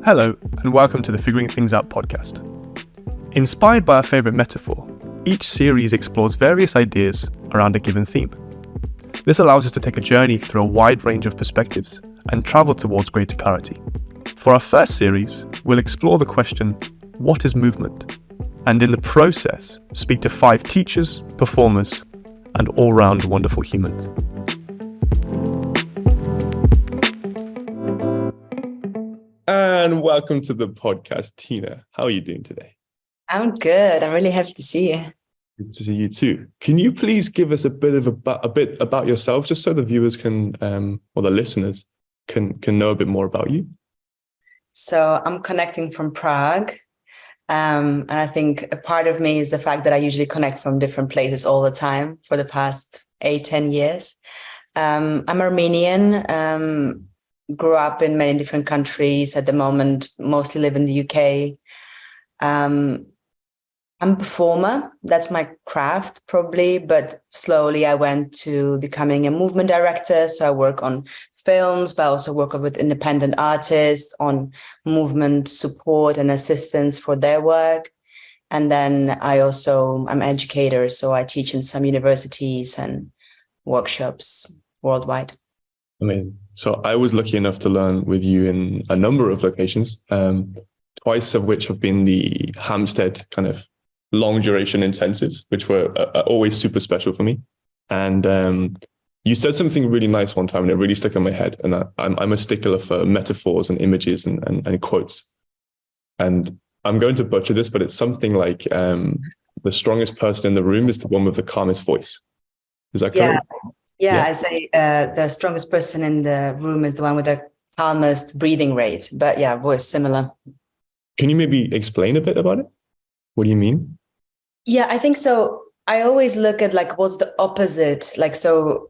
Hello, and welcome to the Figuring Things Out podcast. Inspired by our favourite metaphor, each series explores various ideas around a given theme. This allows us to take a journey through a wide range of perspectives and travel towards greater clarity. For our first series, we'll explore the question, what is movement? And in the process, speak to 5 teachers, performers, and all-round wonderful humans. And welcome to the podcast, Tina. How are you doing today? I'm good. I'm really happy to see you. Good to see you too. Can you please give us a bit about yourself, just so the viewers can, or the listeners can know a bit more about you? So I'm connecting from Prague. And I think a part of me is the fact that I usually connect from different places all the time for the past 8-10 years. I'm Armenian, grew up in many different countries. At the moment, mostly live in the UK. I'm a performer. That's my craft, probably. But slowly I went to becoming a movement director. So I work on films, but I also work with independent artists on movement support and assistance for their work. And then I'm an educator. So I teach in some universities and workshops worldwide. Amazing. So I was lucky enough to learn with you in a number of locations, twice of which have been the Hampstead kind of long duration intensives, which were always super special for me. And you said something really nice one time and it really stuck in my head. And I'm a stickler for metaphors and images and quotes. And I'm going to butcher this, but it's something like the strongest person in the room is the one with the calmest voice. Is that correct? Yeah, I say the strongest person in the room is the one with the calmest breathing rate. But yeah, voice similar. Can you maybe explain a bit about it? What do you mean? Yeah, I think so. I always look at like what's the opposite. Like so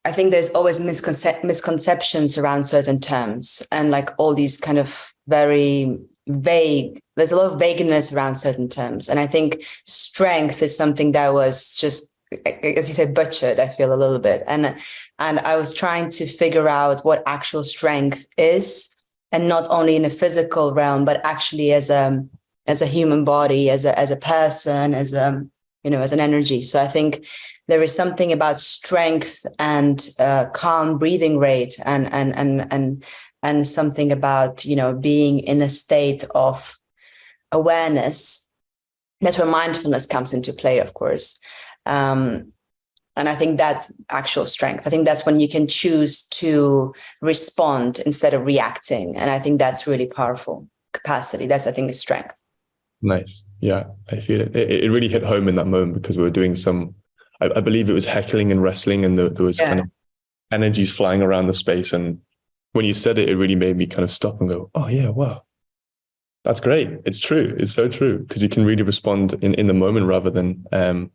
I think there's always misconceptions around certain terms and like all these kind of very vague. There's a lot of vagueness around certain terms. And I think strength is something that was just, as you say, butchered, I feel a little bit. And I was trying to figure out what actual strength is, and not only in a physical realm, but actually as a human body, as a person, as an energy. So I think there is something about strength and calm breathing rate and something about, being in a state of awareness. That's where mindfulness comes into play, of course. And I think that's actual strength. I think that's when you can choose to respond instead of reacting. And I think that's really powerful capacity. That's, I think, is strength. Nice. Yeah, I feel it. It really hit home in that moment because we were doing I believe it was heckling and wrestling, and there was kind of energies flying around the space. And when you said it, it really made me kind of stop and go, oh yeah, wow. That's great. It's true. It's so true, because you can really respond in the moment rather than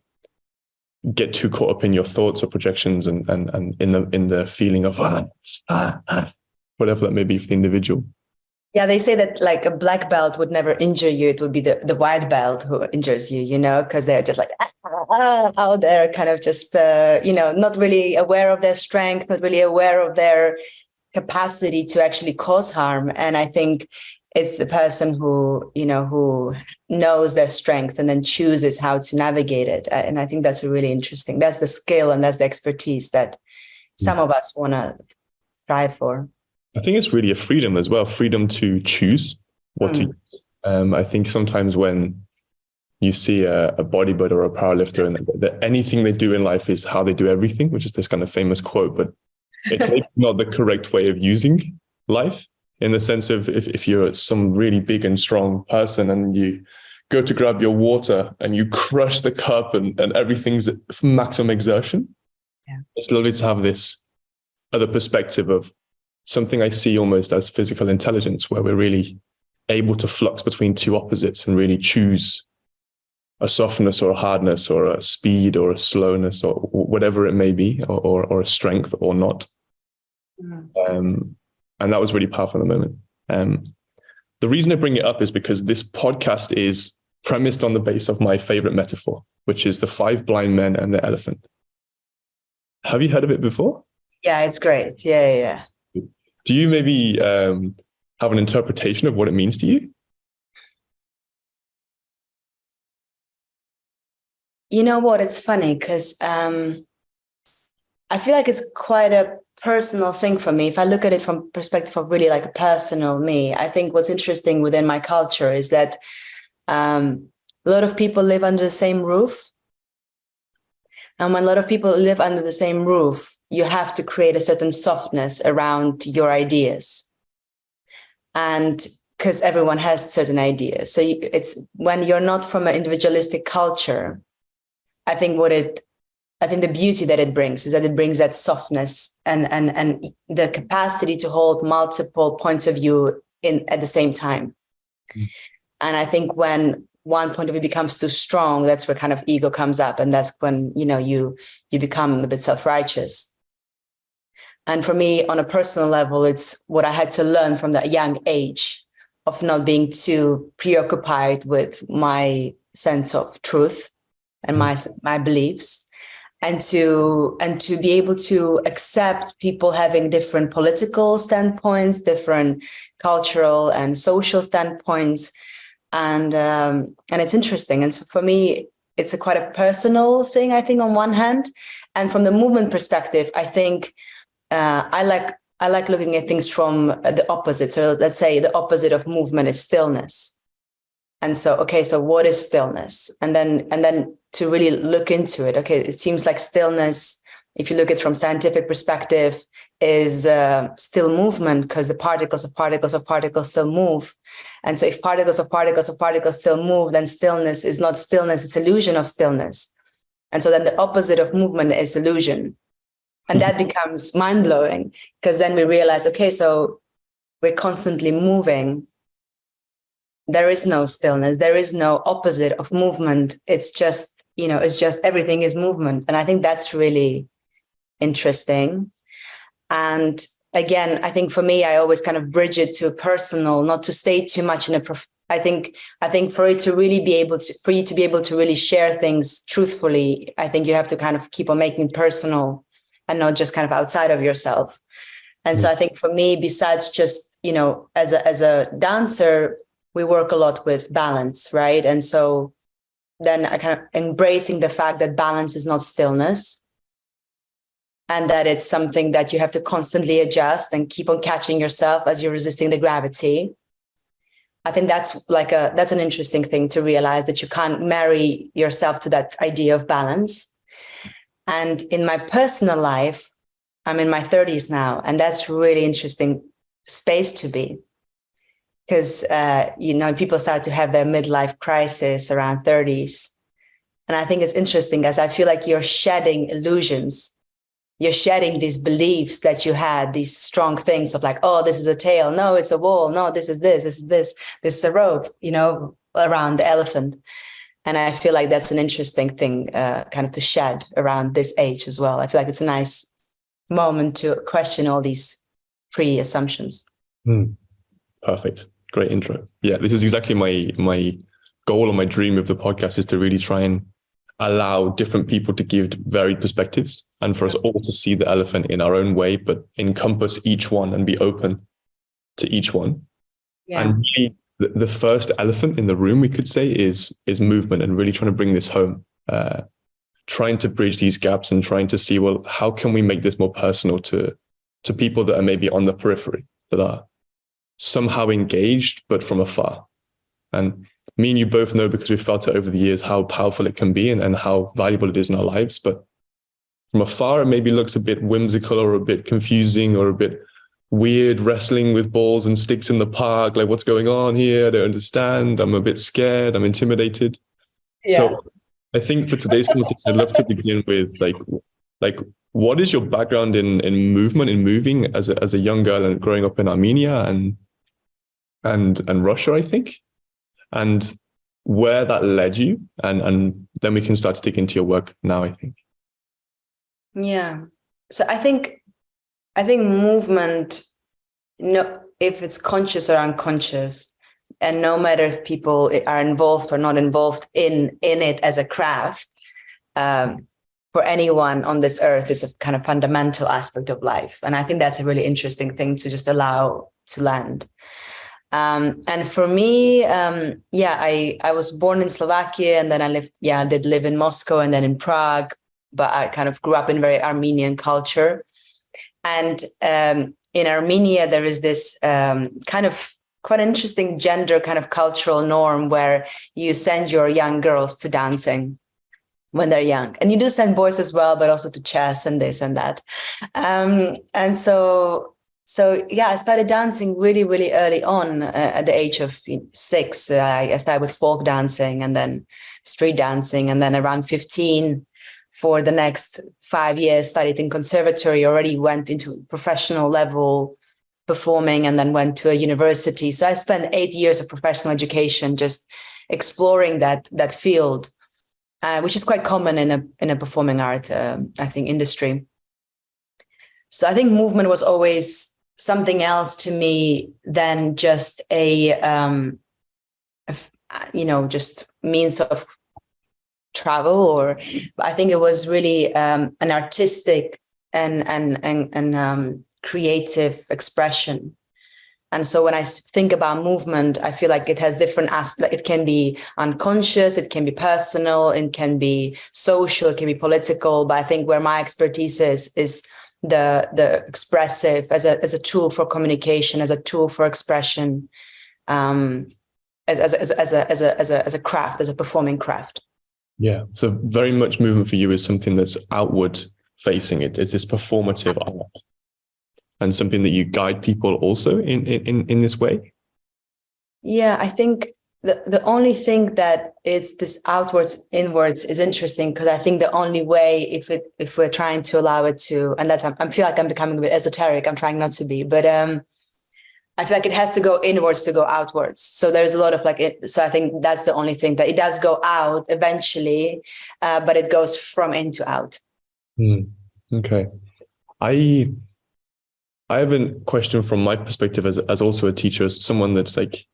get too caught up in your thoughts or projections and in the feeling of whatever that may be for the individual. Yeah, they say that like a black belt would never injure you. It would be the white belt who injures you, because they're just like out there kind of just, not really aware of their strength, not really aware of their capacity to actually cause harm. And I think it's the person who knows their strength and then chooses how to navigate it. And I think that's that's the skill and that's the expertise that some of us want to strive for. I think it's really a freedom as well, freedom to choose what to use. I think sometimes when you see a bodybuilder or a powerlifter and that anything they do in life is how they do everything, which is this kind of famous quote, but it's maybe not the correct way of using life. In the sense of if you're some really big and strong person and you go to grab your water and you crush the cup and everything's maximum exertion. Yeah. It's lovely to have this other perspective of something I see almost as physical intelligence, where we're really able to flux between two opposites and really choose a softness or a hardness or a speed or a slowness or whatever it may be, or a strength or not. Mm. And that was really powerful in the moment. The reason I bring it up is because this podcast is premised on the base of my favorite metaphor, which is the 5 blind men and the elephant. Have you heard of it before? Yeah, it's great. Yeah. Do you maybe have an interpretation of what it means to you? You know what? It's funny because I feel like it's quite a personal thing for me. If I look at it from perspective of really like a personal me, I think what's interesting within my culture is that a lot of people live under the same roof. And when a lot of people live under the same roof, you have to create a certain softness around your ideas. And because everyone has certain ideas. So it's when you're not from an individualistic culture, I think the beauty that it brings is that it brings that softness and the capacity to hold multiple points of view at the same time. Mm. And I think when one point of view becomes too strong, that's where kind of ego comes up. And that's when, you become a bit self-righteous. And for me, on a personal level, it's what I had to learn from that young age of not being too preoccupied with my sense of truth and my beliefs, and to be able to accept people having different political standpoints, different cultural and social standpoints. And it's interesting. And so for me, it's quite a personal thing, I think, on one hand. And from the movement perspective, I think I like looking at things from the opposite. So let's say the opposite of movement is stillness. And so, okay, so what is stillness? And then to really look into it. Okay, it seems like stillness, if you look at it from scientific perspective, is still movement, because the particles of particles of particles still move. And so if particles of particles of particles still move, then stillness is not stillness, it's illusion of stillness. And so then the opposite of movement is illusion. And that becomes mind-blowing, because then we realize, okay, so we're constantly moving. There is no stillness. There is no opposite of movement. It's just, everything is movement. And I think that's really interesting. And again, I think for me, I always kind of bridge it to personal, not to stay too much in a I think for you to be able to really share things truthfully, I think you have to kind of keep on making it personal and not just kind of outside of yourself. And so I think for me, besides just, as a dancer, we work a lot with balance, right? And so then I kind of embracing the fact that balance is not stillness, and that it's something that you have to constantly adjust and keep on catching yourself as you're resisting the gravity. I think that's an interesting thing to realize, that you can't marry yourself to that idea of balance. And in my personal life, I'm in my 30s now, and that's really interesting space to be. Because, people start to have their midlife crisis around 30s. And I think it's interesting, as I feel like you're shedding illusions. You're shedding these beliefs that you had, these strong things of like, oh, this is a tail. No, it's a wall. No, this is this is a rope, around the elephant. And I feel like that's an interesting thing kind of to shed around this age as well. I feel like it's a nice moment to question all these pre-assumptions. Perfect. Great intro. Yeah, this is exactly my goal or my dream of the podcast, is to really try and allow different people to give varied perspectives, and for us all to see the elephant in our own way, but encompass each one and be open to each one. Yeah. And really, the first elephant in the room, we could say, is movement, and really trying to bring this home, trying to bridge these gaps and trying to see, well, how can we make this more personal to people that are maybe on the periphery, that are somehow engaged, but from afar. And me and you both know, because we've felt it over the years, how powerful it can be and how valuable it is in our lives. But from afar, it maybe looks a bit whimsical or a bit confusing or a bit weird, wrestling with balls and sticks in the park. Like, what's going on here? I don't understand. I'm a bit scared. I'm intimidated. Yeah. So I think for today's conversation, I'd love to begin with like what is your background in movement, in moving as a young girl and growing up in Armenia and Russia, I think, and where that led you, and then we can start to dig into your work now, I think. Yeah. So I think movement, if it's conscious or unconscious, and no matter if people are involved or not involved in it as a craft, for anyone on this earth, it's a kind of fundamental aspect of life. And I think that's a really interesting thing to just allow to land. And for me, I was born in Slovakia, and then I did live in Moscow and then in Prague, but I kind of grew up in very Armenian culture. And in Armenia, there is this kind of quite interesting gender kind of cultural norm where you send your young girls to dancing when they're young. And you do send boys as well, but also to chess and this and that. And so I started dancing really, really early on at the age of 6. I started with folk dancing and then street dancing. And then around 15, for the next 5 years, studied in conservatory, already went into professional level performing, and then went to a university. So I spent 8 years of professional education just exploring that field, which is quite common in a performing art, I think, industry. So I think movement was always something else to me than just just means of travel, or I think it was really an artistic and creative expression. And so when I think about movement, I feel like it has different aspects. It can be unconscious, it can be personal, it can be social, it can be political. But I think where my expertise is the expressive as a tool for communication, as a tool for expression, as a craft, as a performing craft. Yeah. So very much movement for you is something that's outward facing. It is this performative art, and something that you guide people also in this way. Yeah, I think the only thing that is this outwards inwards is interesting, because I think the only way, if we're trying to allow it to, and that's, I feel like I'm becoming a bit esoteric. I'm trying not to be, but I feel like it has to go inwards to go outwards. So there's a lot of so I think that's the only thing, that it does go out eventually, but it goes from in to out. Okay. I have a question from my perspective as also a teacher, as someone that's like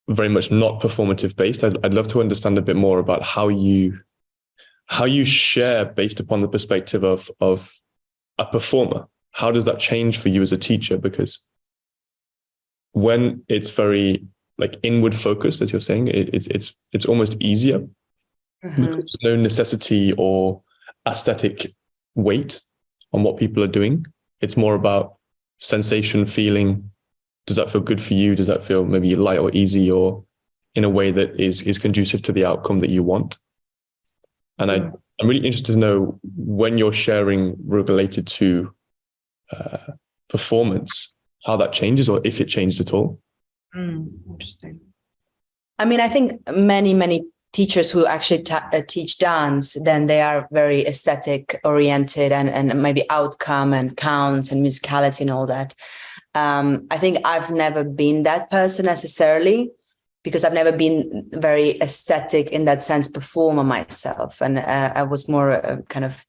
very much not performative based. I'd love to understand a bit more about how you share based upon the perspective of a performer. How does that change for you as a teacher? Because when it's very like inward focused, as you're saying, it's almost easier. Mm-hmm. Because there's no necessity or aesthetic weight on what people are doing. It's more about sensation, feeling. Does that feel good for you? Does that feel maybe light or easy, or in a way that is conducive to the outcome that you want? And I'm really interested to know, when you're sharing related to performance, how that changes, or if it changes at all. Interesting. I mean, I think many teachers who actually teach dance, then they are very aesthetic oriented and maybe outcome and counts and musicality and all that. I think I've never been that person necessarily, because I've never been very aesthetic in that sense performer myself. And I was more kind of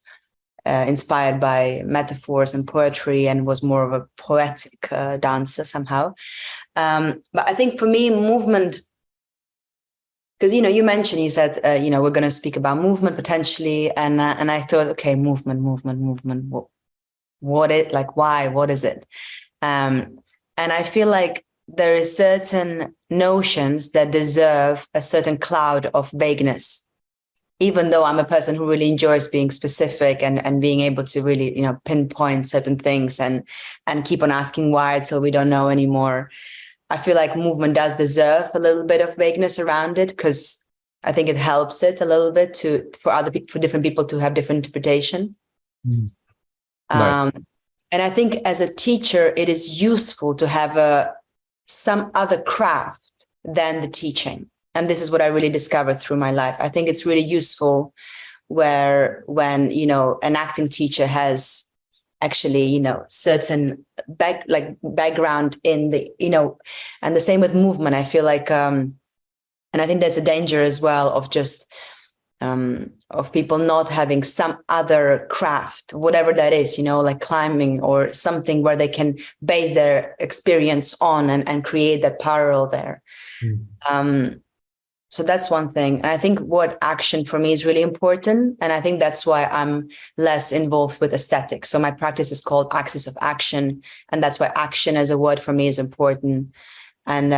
inspired by metaphors and poetry, and was more of a poetic dancer somehow. But I think for me, movement, because, you mentioned, you said, we're going to speak about movement potentially. And I thought, okay, movement. What it, like, why, what is it? And I feel like there is certain notions that deserve a certain cloud of vagueness, even though I'm a person who really enjoys being specific and being able to really, pinpoint certain things and keep on asking why until we don't know anymore. I feel like movement does deserve a little bit of vagueness around it, because I think it helps it a little bit for different people to have different interpretation. Nice. And I think as a teacher, it is useful to have some other craft than the teaching. And this is what I really discovered through my life. I think it's really useful when, an acting teacher has actually, certain background in the, and the same with movement. I feel like, and I think that's a danger as well of just, of people not having some other craft, whatever that is, like climbing or something where they can base their experience on and create that parallel there. So that's one thing. And I think what action for me is really important. And I think that's why I'm less involved with aesthetics. So my practice is called Axis of Action. And that's why action as a word for me is important. And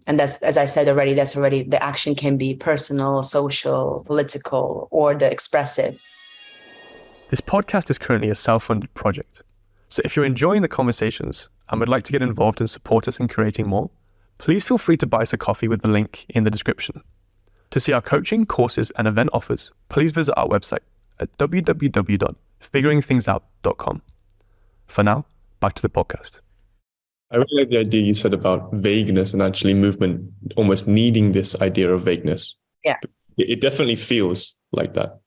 that's, as I said already, that's already, the action can be personal, social, political, or the expressive. This podcast is currently a self-funded project. So if you're enjoying the conversations and would like to get involved and support us in creating more, please feel free to buy us a coffee with the link in the description. To see our coaching, courses, and event offers, please visit our website at www.figuringthingsout.com. For now, back to the podcast. I really like the idea you said about vagueness and actually movement almost needing this idea of vagueness. Yeah. It definitely feels like that.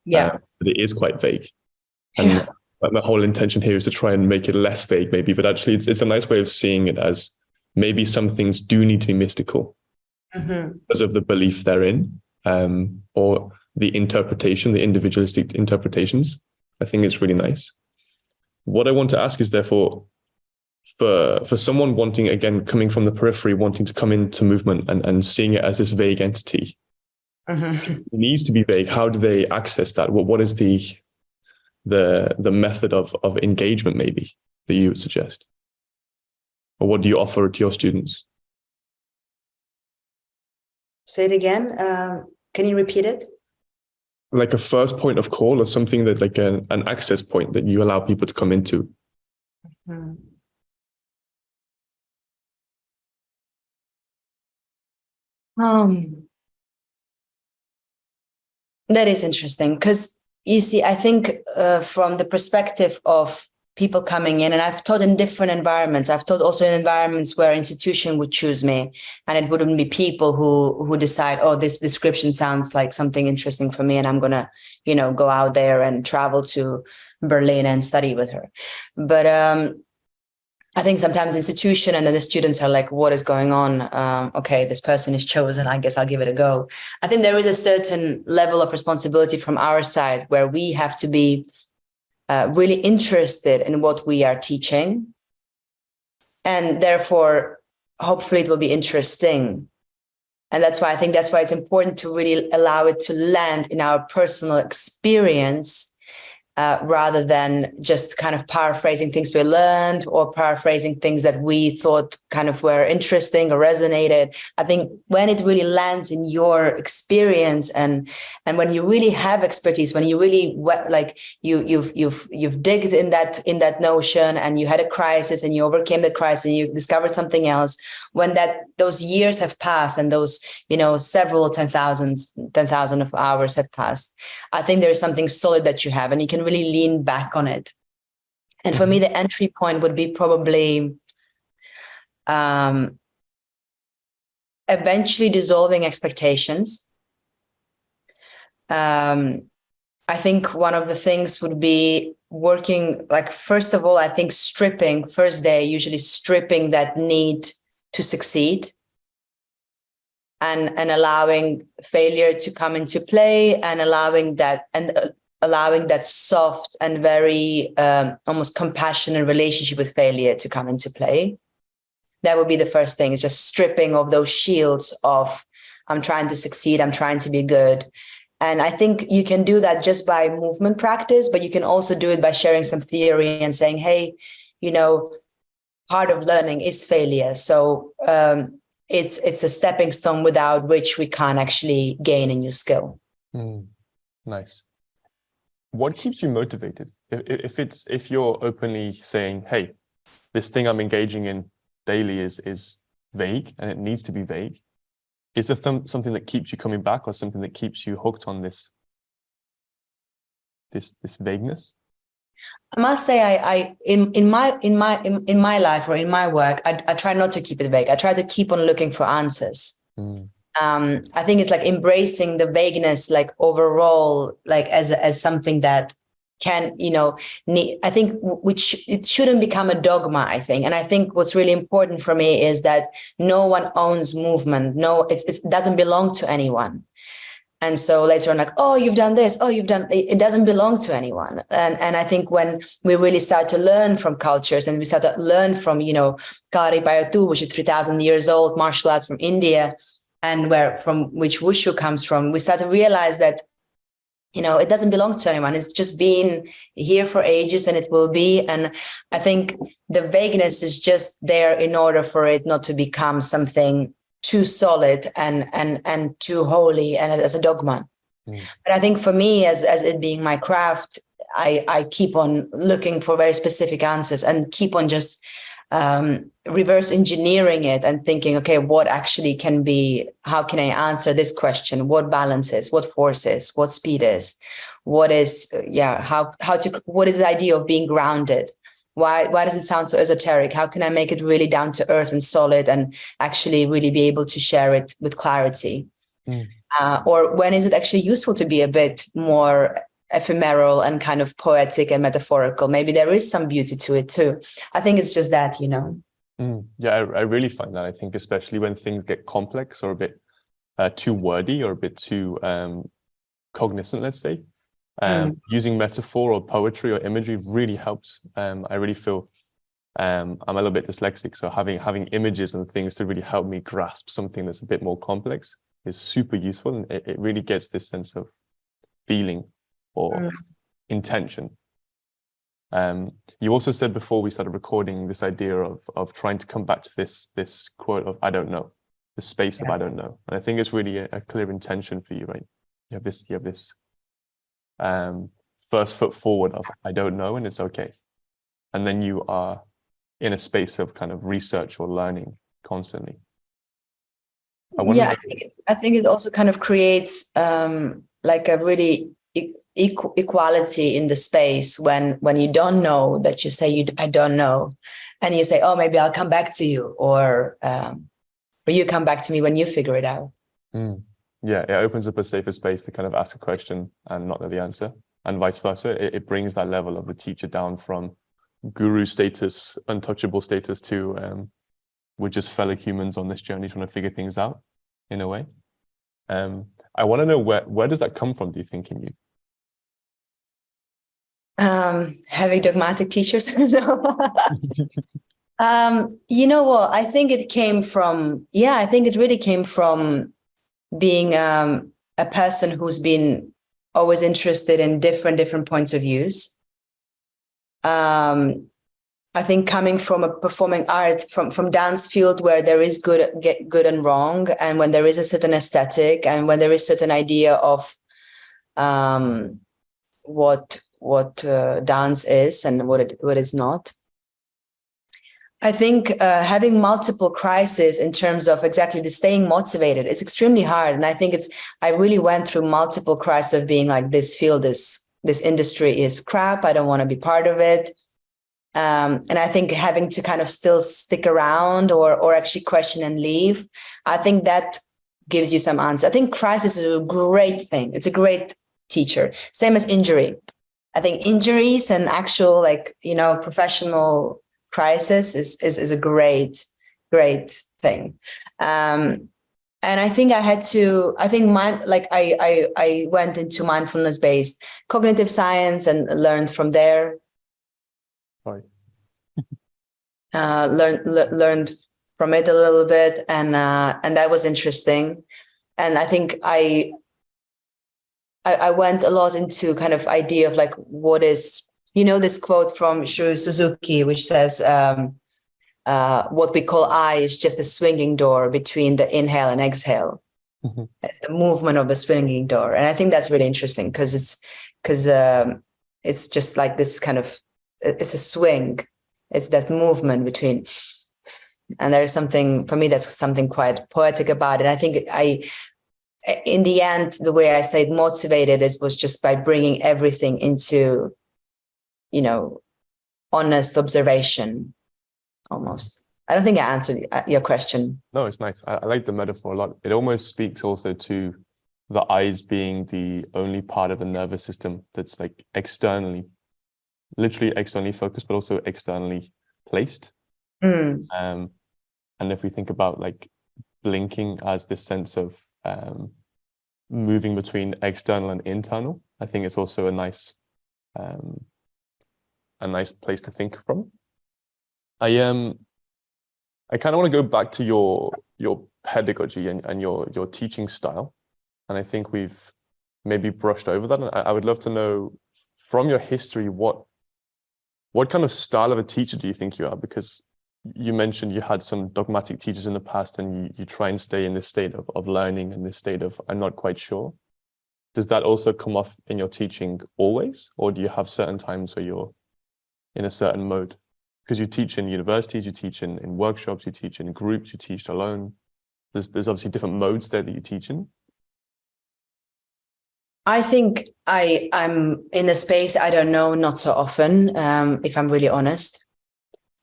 Yeah. But it is quite vague. And my whole intention here is to try and make it less vague maybe, but actually it's a nice way of seeing it as maybe some things do need to be mystical because of the belief they're in, or the interpretation, the individualistic interpretations. I think it's really nice. What I want to ask is therefore, for someone wanting, again, coming from the periphery, wanting to come into movement and seeing it as this vague entity, it needs to be vague. How do they access that? What is the method of engagement maybe that you would suggest? Or what do you offer to your students? Say it again. Can you repeat it? Like a first point of call, or something that like an access point that you allow people to come into. That is interesting because you see, I think from the perspective of people coming in, and I've taught in different environments. I've taught also in environments where institution would choose me, and it wouldn't be people who decide, oh, this description sounds like something interesting for me, and I'm gonna, go out there and travel to Berlin and study with her. But I think sometimes institution and then the students are like, what is going on? Okay, this person is chosen. I guess I'll give it a go. I think there is a certain level of responsibility from our side where we have to be really interested in what we are teaching. And therefore, hopefully it will be interesting. And that's why it's important to really allow it to land in our personal experience, rather than just kind of paraphrasing things we learned or paraphrasing things that we thought kind of were interesting or resonated. I think when it really lands in your experience and when you really have expertise, when you really you've digged in that notion and you had a crisis and you overcame the crisis and you discovered something else, when those years have passed and those, several 10,000 of hours have passed, I think there is something solid that you have and you can really lean back on it. And for me, the entry point would be probably eventually dissolving expectations. I think one of the things would be working, like, first of all, I think first day, usually stripping that need to succeed and allowing failure to come into play and allowing that soft and very almost compassionate relationship with failure to come into play. That would be the first thing, is just stripping of those shields of I'm trying to succeed, I'm trying to be good. And I think you can do that just by movement practice, but you can also do it by sharing some theory and saying, hey, part of learning is failure. So it's a stepping stone without which we can't actually gain a new skill. Nice. What keeps you motivated? If you're openly saying, hey, this thing I'm engaging in daily is vague and it needs to be vague, is there something that keeps you coming back or something that keeps you hooked on this vagueness? I must say, in my life or in my work, I try not to keep it vague. I try to keep on looking for answers. I think it's like embracing the vagueness, like overall, like as something that can, I think it shouldn't become a dogma, I think. And I think what's really important for me is that no one owns movement. No, it doesn't belong to anyone. And so later on, like, oh, you've done this. Oh, it doesn't belong to anyone. And I think when we really start to learn from cultures and we start to learn from, Kalari Payattu, which is 3,000 years old, martial arts from India, and from which Wushu comes from, we start to realize that, it doesn't belong to anyone. It's just been here for ages, and it will be. And I think the vagueness is just there in order for it not to become something too solid and too holy and as a dogma. But I think for me, as it being my craft, I keep on looking for very specific answers and keep on just reverse engineering it and thinking, okay, what actually can be, how can I answer this question? What balance is, what force is, what speed is, what is, what is the idea of being grounded? Why does it sound so esoteric? How can I make it really down to earth and solid and actually really be able to share it with clarity? Or when is it actually useful to be a bit more ephemeral and kind of poetic and metaphorical? Maybe there is some beauty to it too. I think it's just that, Yeah, I really find that. I think especially when things get complex or a bit too wordy or a bit too cognizant, let's say, using metaphor or poetry or imagery really helps. I really feel I'm a little bit dyslexic, so having images and things to really help me grasp something that's a bit more complex is super useful, and it really gets this sense of feeling or intention. You also said before we started recording this idea of trying to come back to this quote of I don't know, the space of I don't know, and I think it's really a clear intention for you, right? You have this first foot forward of I don't know, and it's okay, and then you are in a space of kind of research or learning constantly. I think it also kind of creates like a really equality in the space when you don't know, that you say I don't know, and you say, oh, maybe I'll come back to you, or you come back to me when you figure it out. Yeah, it opens up a safer space to kind of ask a question and not know the answer, and vice versa. It brings that level of the teacher down from guru status, untouchable status to we're just fellow humans on this journey trying to figure things out in a way. I want to know where does that come from, do you think, in you? Having dogmatic teachers. You know what? I think it came from, I think it really came from being a person who's been always interested in different points of views. I think coming from a performing art, from dance field where there is good and wrong, and when there is a certain aesthetic, and when there is certain idea of what dance is and what it is not. I think having multiple crises in terms of exactly the staying motivated is extremely hard, and I think I really went through multiple crises of being like, this field this industry is crap. I don't want to be part of it. And I think having to kind of still stick around or actually question and leave, I think that gives you some answer. I think crisis is a great thing. It's a great teacher. Same as injury. I think injuries and actual professional crisis is a great thing. And I think I went into mindfulness-based cognitive science and learned from there. Learned from it a little bit, and that was interesting. And I think I went a lot into kind of idea of like, what is, this quote from Shru Suzuki, which says, what we call I is just a swinging door between the inhale and exhale. Mm-hmm. It's the movement of the swinging door. And I think that's really interesting because it's just like this kind of, it's a swing. It's that movement between, and there's something, for me, that's something quite poetic about it. I think in the end, the way I stayed motivated was just by bringing everything into, honest observation, almost. I don't think I answered your question. No, it's nice. I like the metaphor a lot. It almost speaks also to the eyes being the only part of the nervous system that's like literally externally focused, but also externally placed. And if we think about like blinking as this sense of moving between external and internal, I think it's also a nice place to think from. I kind of want to go back to your pedagogy and your teaching style, and I think we've maybe brushed over that. And I would love to know from your history, what kind of style of a teacher do you think you are? Because you mentioned you had some dogmatic teachers in the past, and you try and stay in this state of learning and this state of, I'm not quite sure. Does that also come off in your teaching always? Or do you have certain times where you're in a certain mode? Because you teach in universities, you teach in workshops, you teach in groups, you teach alone. There's obviously different modes there that you teach in. I think I'm in a space I don't know, not so often, if I'm really honest.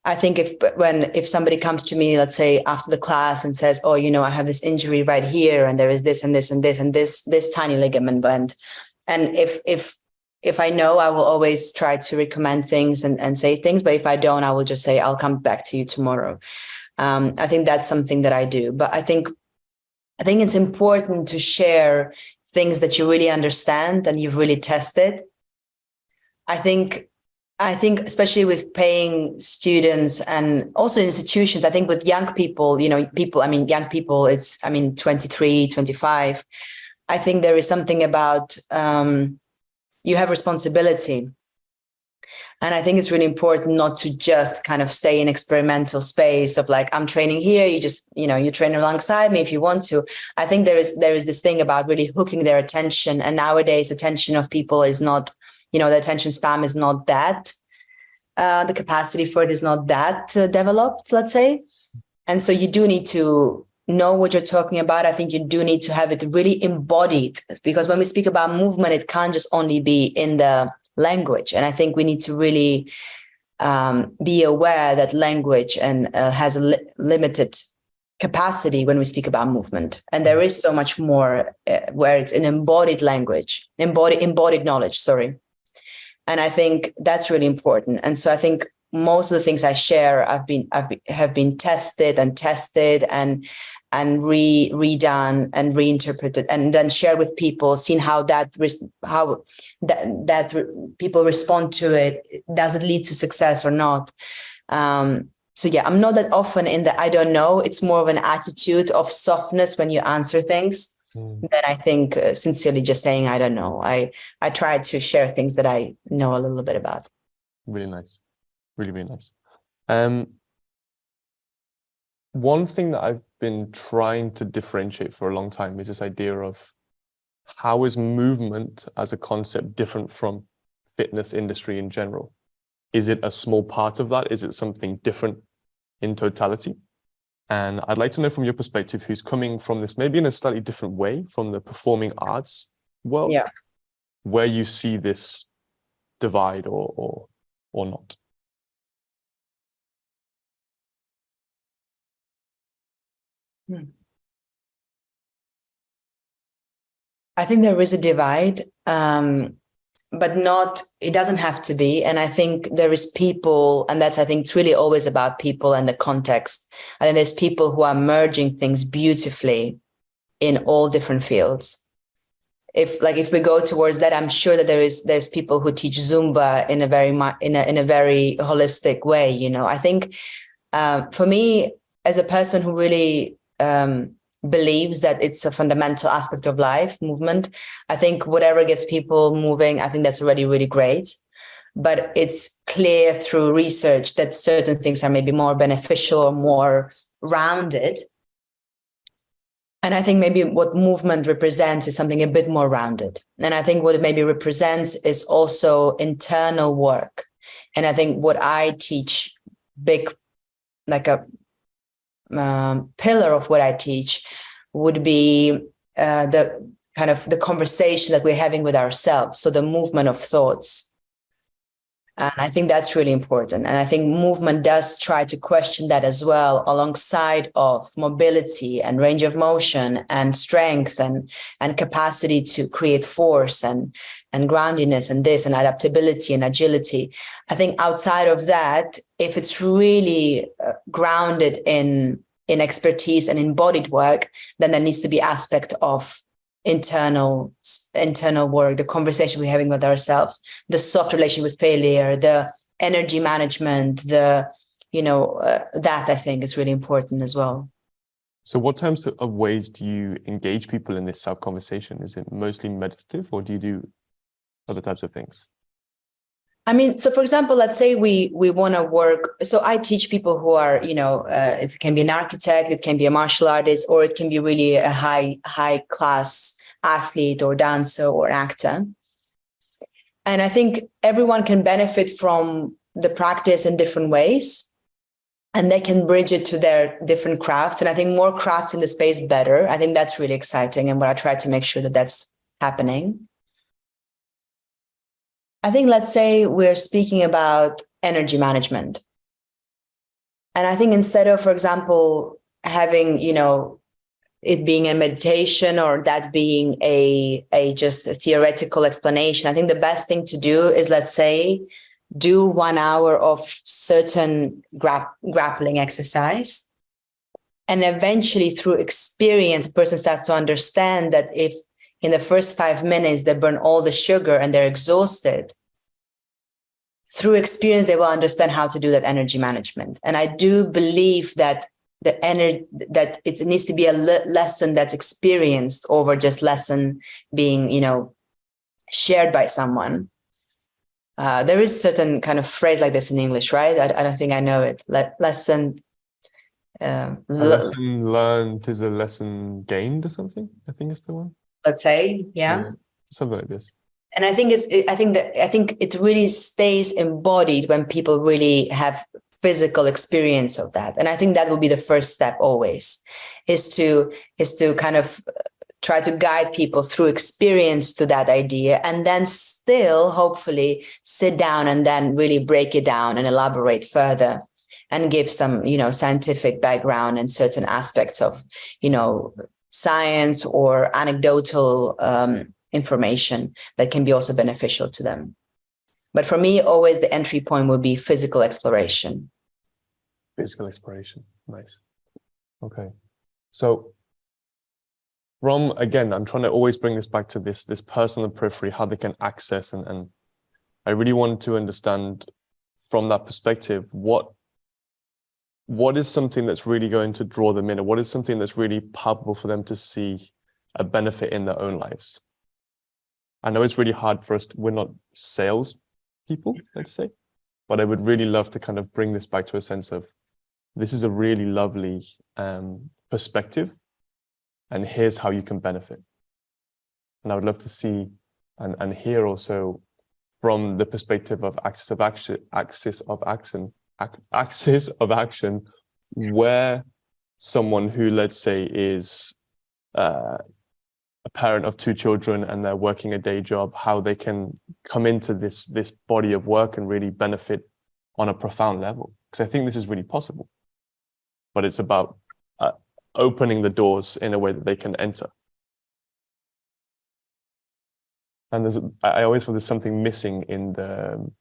I think if somebody comes to me, let's say after the class, and says, oh, I have this injury right here, and there is this and this and this and this tiny ligament bend. And if I know, I will always try to recommend things and say things. But if I don't, I will just say, I'll come back to you tomorrow. I think that's something that I do. But I think it's important to share things that you really understand and you've really tested. I think especially with paying students and also institutions, I think with young people, young people, 23, 25. I think there is something about you have responsibility. And I think it's really important not to just kind of stay in experimental space of like, I'm training here, you just, you train alongside me if you want to. I think there is this thing about really hooking their attention. And nowadays, attention of people is not, the attention span is not that, the capacity for it is not that developed, let's say. And so you do need to know what you're talking about. I think you do need to have it really embodied, because when we speak about movement, it can't just only be in the language. And I think we need to really be aware that language has a limited capacity when we speak about movement. And there is so much more where it's an embodied language, embodied knowledge, sorry. And I think that's really important. And so I think most of the things I share have been tested and redone and reinterpreted, and then share with people, seeing how that people respond to it. Does it lead to success or not? So yeah, I'm not that often in the I don't know. It's more of an attitude of softness when you answer things. Than I think sincerely just saying I don't know. I try to share things that I know a little bit about. Really nice. Really, really nice. One thing that I've been trying to differentiate for a long time is this idea of how is movement as a concept different from fitness industry in general? Is it a small part of that? Is it something different in totality? And I'd like to know from your perspective, who's coming from this maybe in a slightly different way from the performing arts world, where you see this divide or not. I think there is a divide, but it doesn't have to be. And I think there is people, and I think it's really always about people and the context. I think there's people who are merging things beautifully in all different fields. If we go towards that, I'm sure that there's people who teach Zumba in a very holistic way. I think for me, as a person who really believes that it's a fundamental aspect of life, movement, I think whatever gets people moving, I think that's already really great. But it's clear through research that certain things are maybe more beneficial or more rounded. And I think maybe what movement represents is something a bit more rounded. And I think what it maybe represents is also internal work. And I think what I teach, pillar of what I teach would be the kind of the conversation that we're having with ourselves. So the movement of thoughts. And I think that's really important. And I think movement does try to question that as well, alongside of mobility and range of motion and strength and capacity to create force and groundiness and adaptability and agility. I think outside of that, if it's really grounded in expertise and embodied work, then there needs to be aspect of internal work, the conversation we're having with ourselves, the soft relation with failure, the energy management, that I think is really important as well. So what types of ways do you engage people in this self-conversation? Is it mostly meditative, or do you do other types of things? I mean, so for example, let's say we want to work. So I teach people who are, it can be an architect, it can be a martial artist, or it can be really a high class athlete or dancer or actor. And I think everyone can benefit from the practice in different ways, and they can bridge it to their different crafts. And I think more crafts in the space, better. I think that's really exciting. And what I try to make sure that that's happening. I think, let's say we're speaking about energy management. And I think instead of, for example, having, it being a meditation or that being a just a theoretical explanation, I think the best thing to do is, let's say, do 1 hour of certain grappling exercise. And eventually through experience, the person starts to understand that if in the first 5 minutes they burn all the sugar and they're exhausted, through experience, they will understand how to do that energy management. And I do believe that that it needs to be a lesson that's experienced over just lesson being, shared by someone. There is certain kind of phrase like this in English, right? I don't think I know it. Lesson. A lesson learned is a lesson gained or something. I think it's the one. Let's say, yeah. Something like this. And I think it really stays embodied when people really have physical experience of that. And I think that will be the first step always, is to kind of try to guide people through experience to that idea, and then still hopefully sit down and then really break it down and elaborate further and give some, scientific background and certain aspects of, science or anecdotal information that can be also beneficial to them. But for me, always the entry point would be physical exploration. Physical exploration. Nice. Okay. So again, I'm trying to always bring this back to this person on the periphery, how they can access, and I really want to understand from that perspective, what is something that's really going to draw them in, or what is something that's really palpable for them to see a benefit in their own lives. I know it's really hard for us. We're not sales people, let's say, but I would really love to kind of bring this back to a sense of, this is a really lovely perspective, and here's how you can benefit. And I would love to see and hear also from the perspective of axis of action, where someone who, let's say, is a parent of 2 children and they're working a day job, how they can come into this body of work and really benefit on a profound level. Because I think this is really possible, but it's about opening the doors in a way that they can enter. And I always feel there's something missing in the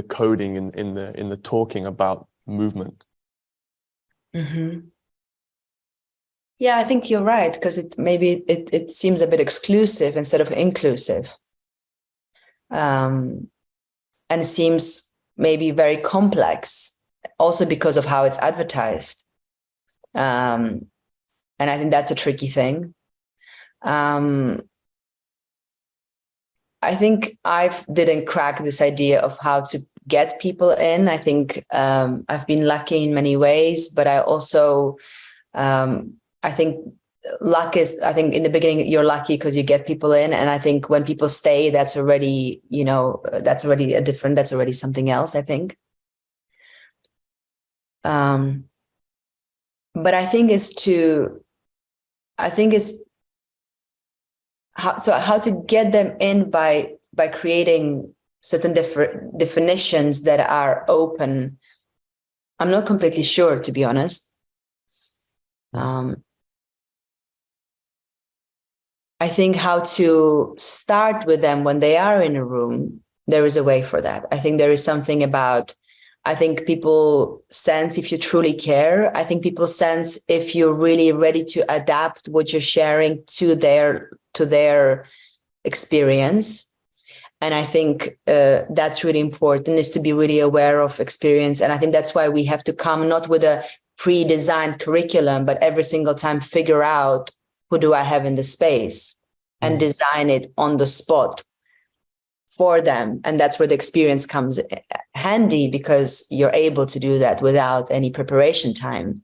coding, in the talking about movement. Mm-hmm. Yeah, I think you're right, because it seems a bit exclusive instead of inclusive, and it seems maybe very complex, also because of how it's advertised, and I think that's a tricky thing. I think I didn't crack this idea of how to get people in. I think I've been lucky in many ways, but I also I think luck is, I think in the beginning you're lucky because you get people in. And I think when people stay, that's already, that's already something else, I think. But I think how to get them in by creating certain different definitions that are open. I'm not completely sure, to be honest. I think how to start with them when they are in a room, there is a way for that. I think there is something about, I think people sense if you truly care. I think people sense if you're really ready to adapt what you're sharing to their experience. And I think that's really important, is to be really aware of experience. And I think that's why we have to come not with a pre-designed curriculum, but every single time figure out who do I have in the space and design it on the spot for them. And that's where the experience comes handy, because you're able to do that without any preparation time.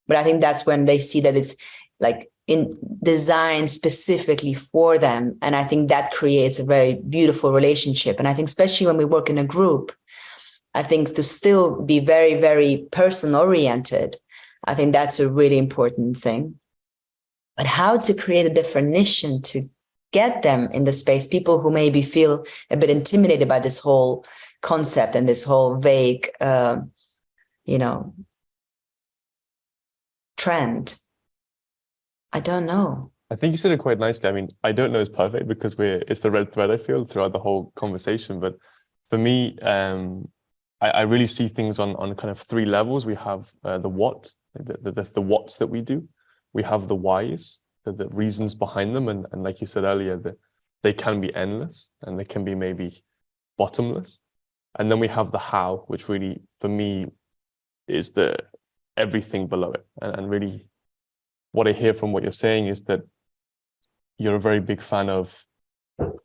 But I think that's when they see that it's like in design specifically for them. And I think that creates a very beautiful relationship. And I think especially when we work in a group, I think to still be very, very person oriented, I think that's a really important thing. But how to create a definition to get them in the space, people who maybe feel a bit intimidated by this whole concept and this whole vague, trend. I don't know. I think you said it quite nicely. I mean, I don't know is perfect because it's the red thread, I feel, throughout the whole conversation. But for me, I really see things on kind of three levels. We have the what, the whats that we do. We have the whys, the reasons behind them. And like you said earlier, that they can be endless and they can be maybe bottomless. And then we have the how, which really, for me, is the everything below it. And really, what I hear from what you're saying is that you're a very big fan of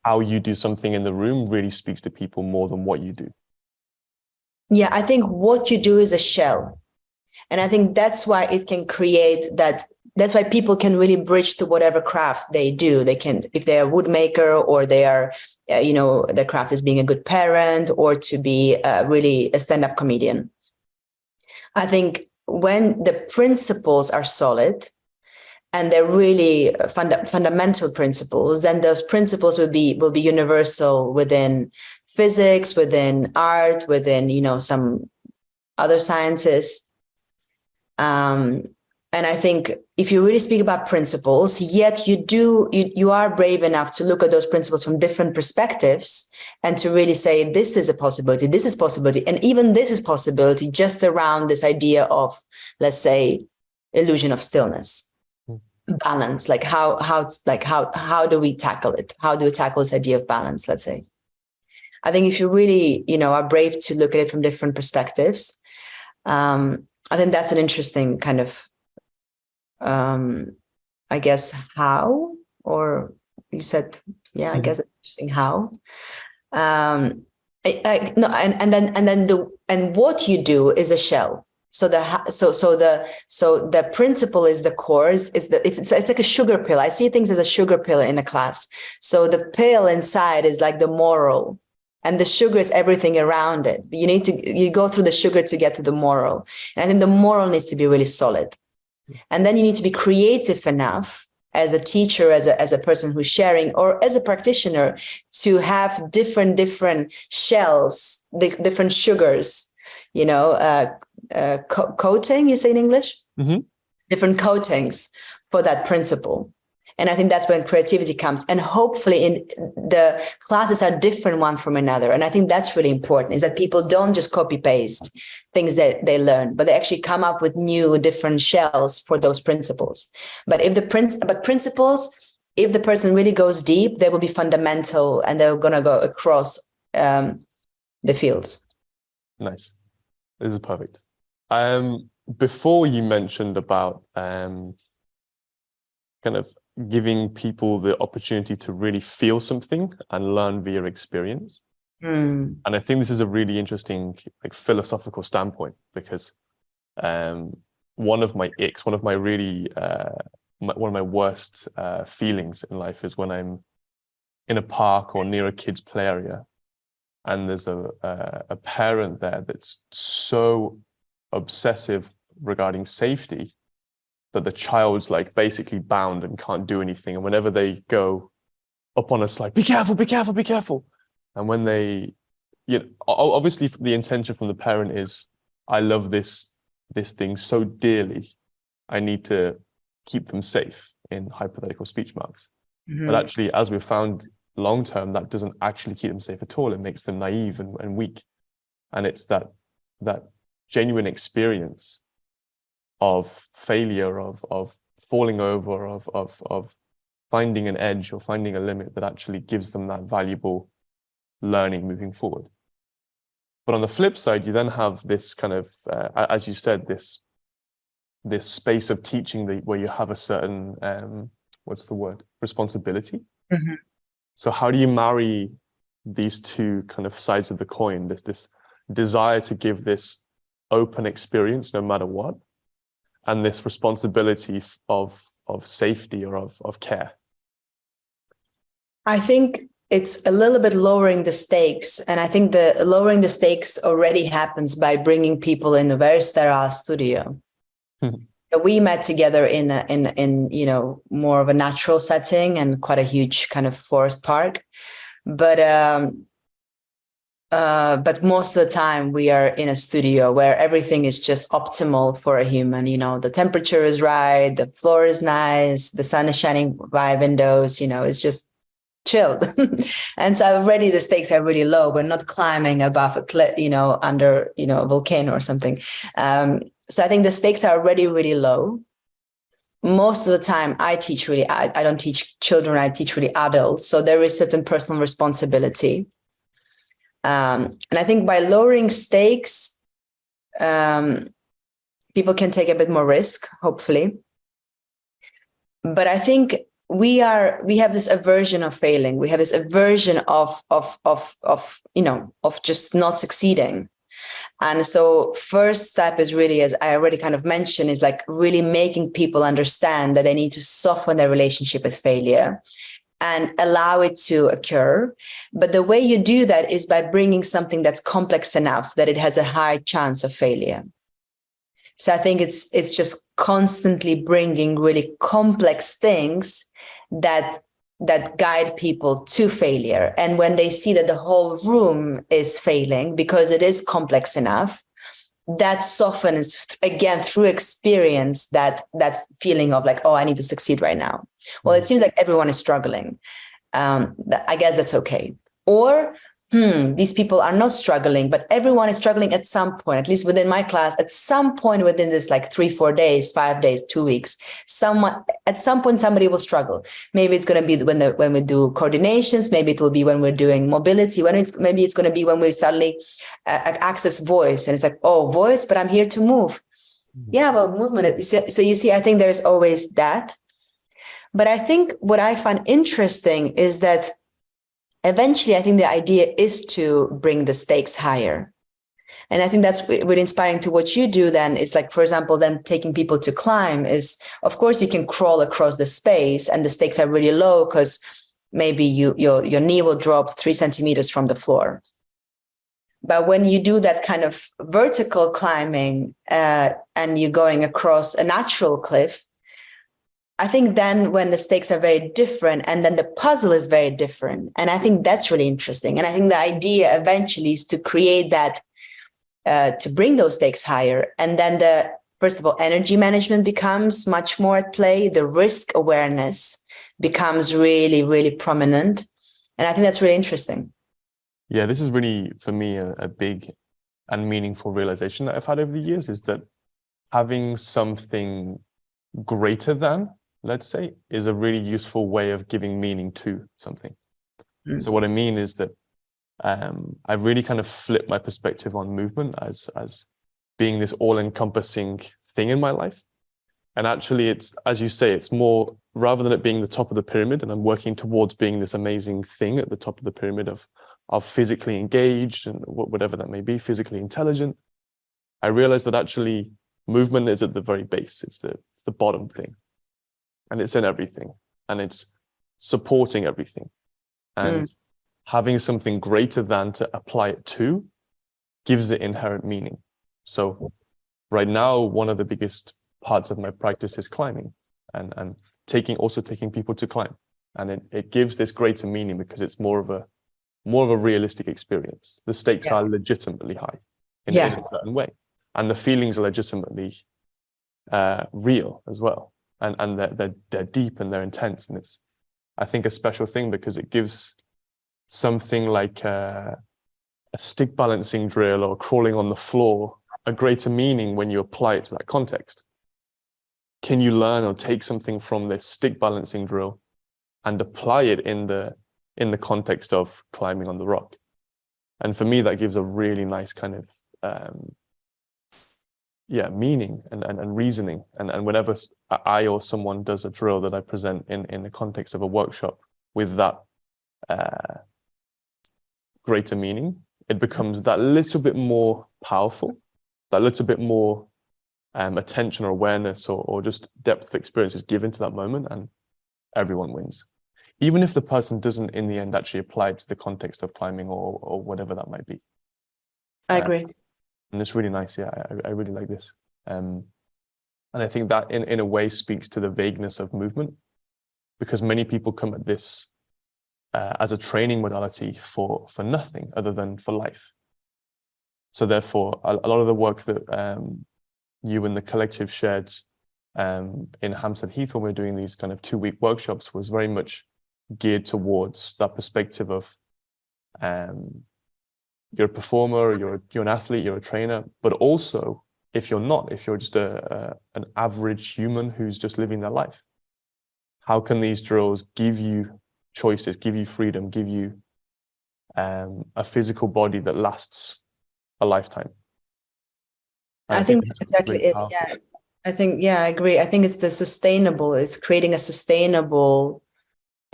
how you do something in the room really speaks to people more than what you do. Yeah, I think what you do is a shell. And I think that's why it can create that. That's why people can really bridge to whatever craft they do. They can, if they're a woodmaker or they are, their craft is being a good parent or to be really a stand-up comedian. I think when the principles are solid and they're really fundamental principles, then those principles will be universal within physics, within art, within, some other sciences. And I think if you really speak about principles, yet you are brave enough to look at those principles from different perspectives and to really say, this is a possibility, this is possibility, and even this is possibility just around this idea of, let's say, illusion of stillness, balance, like how do we tackle it? How do we tackle this idea of balance, let's say? I think if you really, are brave to look at it from different perspectives, I think that's an interesting kind of, I guess, how, or you said, yeah, I guess it's interesting how. And what you do is a shell. So the principle is the core. It's like a sugar pill. I see things as a sugar pill in a class. So the pill inside is like the moral. And the sugar is everything around it. You go through the sugar to get to the moral. And I think the moral needs to be really solid. And then you need to be creative enough as a teacher, as a person who's sharing, or as a practitioner, to have different shells, different sugars, coating, you say in English? Mm-hmm. Different coatings for that principle. And I think that's when creativity comes. And hopefully in the classes are different one from another. And I think that's really important, is that people don't just copy paste things that they learn, but they actually come up with new, different shells for those principles. But principles, if the person really goes deep, they will be fundamental and they're going to go across the fields. Nice. This is perfect. Before you mentioned about kind of giving people the opportunity to really feel something and learn via experience. And I think this is a really interesting philosophical standpoint, because one of my worst feelings in life is when I'm in a park or near a kid's play area and there's a parent there that's so obsessive regarding safety that the child's basically bound and can't do anything. And whenever they go up on a slide, be careful, be careful, be careful. And when they, obviously the intention from the parent is, I love this thing so dearly, I need to keep them safe, in hypothetical speech marks. Mm-hmm. But actually, as we've found long-term, that doesn't actually keep them safe at all. It makes them naive and weak. And it's that genuine experience of failure, of falling over, of finding an edge or finding a limit that actually gives them that valuable learning moving forward. But on the flip side, you then have this kind of, as you said, this this space of teaching where you have a certain responsibility. Mhm. So how do you marry these two kind of sides of the coin, this desire to give this open experience no matter what, and this responsibility of safety or of care? I think it's a little bit lowering the stakes. And I think the lowering the stakes already happens by bringing people in a very sterile studio. We met together in more of a natural setting and quite a huge kind of forest park. But most of the time we are in a studio where everything is just optimal for a human. The temperature is right, the floor is nice, the sun is shining by windows, it's just chilled. And so already the stakes are really low. We're not climbing above a cliff, under, a volcano or something. So I think the stakes are already really low. Most of the time I don't teach children, I teach really adults. So there is certain personal responsibility. And I think by lowering stakes, people can take a bit more risk, hopefully. But I think we have this aversion of failing. We have this aversion of just not succeeding. And so first step is really, as I already kind of mentioned, is like really making people understand that they need to soften their relationship with failure and allow it to occur. But the way you do that is by bringing something that's complex enough that it has a high chance of failure. So I think it's just constantly bringing really complex things that guide people to failure. And when they see that the whole room is failing because it is complex enough, that softens again through experience that feeling of like, oh, I need to succeed right now. Well, it seems like everyone is struggling. I guess that's okay. Or these people are not struggling, but everyone is struggling at some point, at least within my class, at some point within this like 3-4 days, 5 days, 2 weeks, at some point, somebody will struggle. Maybe it's going to be when we do coordinations. Maybe it will be when we're doing mobility. Maybe it's going to be when we suddenly access voice. And it's like, oh, voice, but I'm here to move. Yeah, well, movement. So you see, I think there's always that. But I think what I find interesting is that eventually, I think the idea is to bring the stakes higher. And I think that's really inspiring to what you do then. It's like, for example, then taking people to climb is, of course, you can crawl across the space and the stakes are really low because maybe your knee will drop 3 centimeters from the floor. But when you do that kind of vertical climbing and you're going across a natural cliff, I think then when the stakes are very different and then the puzzle is very different. And I think that's really interesting. And I think the idea eventually is to create that, to bring those stakes higher. And then first of all, energy management becomes much more at play. The risk awareness becomes really, really prominent. And I think that's really interesting. Yeah, this is really, for me, a big and meaningful realization that I've had over the years, is that having something greater than, let's say, is a really useful way of giving meaning to something. So what I mean is that I've really kind of flipped my perspective on movement as being this all-encompassing thing in my life. And actually, it's, as you say, it's more, rather than it being the top of the pyramid, and I'm working towards being this amazing thing at the top of the pyramid of physically engaged and whatever that may be, physically intelligent, I realized that actually movement is at the very base. It's the bottom thing. And it's in everything. And it's supporting everything. And having something greater than to apply it to gives it inherent meaning. So right now, one of the biggest parts of my practice is climbing and taking people to climb. And it gives this greater meaning because it's more of a realistic experience. The stakes are legitimately high in a certain way. And the feelings are legitimately real as well. And they're deep and they're intense. And it's, I think, a special thing because it gives something like a stick balancing drill or crawling on the floor a greater meaning when you apply it to that context. Can you learn or take something from this stick balancing drill and apply it in the context of climbing on the rock? And for me, that gives a really nice kind of meaning and reasoning. And whenever I or someone does a drill that I present in the context of a workshop with that greater meaning, it becomes that little bit more powerful, that little bit more attention or awareness or just depth of experience is given to that moment, and everyone wins. Even if the person doesn't in the end actually apply it to the context of climbing or whatever that might be. I agree. And it's really nice. Yeah, I really like this. And I think that in a way speaks to the vagueness of movement, because many people come at this as a training modality for nothing other than for life. So therefore, a lot of the work that you and the collective shared in Hampstead Heath when we were doing these kind of 2-week workshops was very much geared towards that perspective of you're a performer, you're an athlete, you're a trainer, but also if you're just an average human who's just living their life, how can these drills give you choices, give you freedom, give you a physical body that lasts a lifetime? I think that's exactly it. Yeah. I agree. I think it's it's creating a sustainable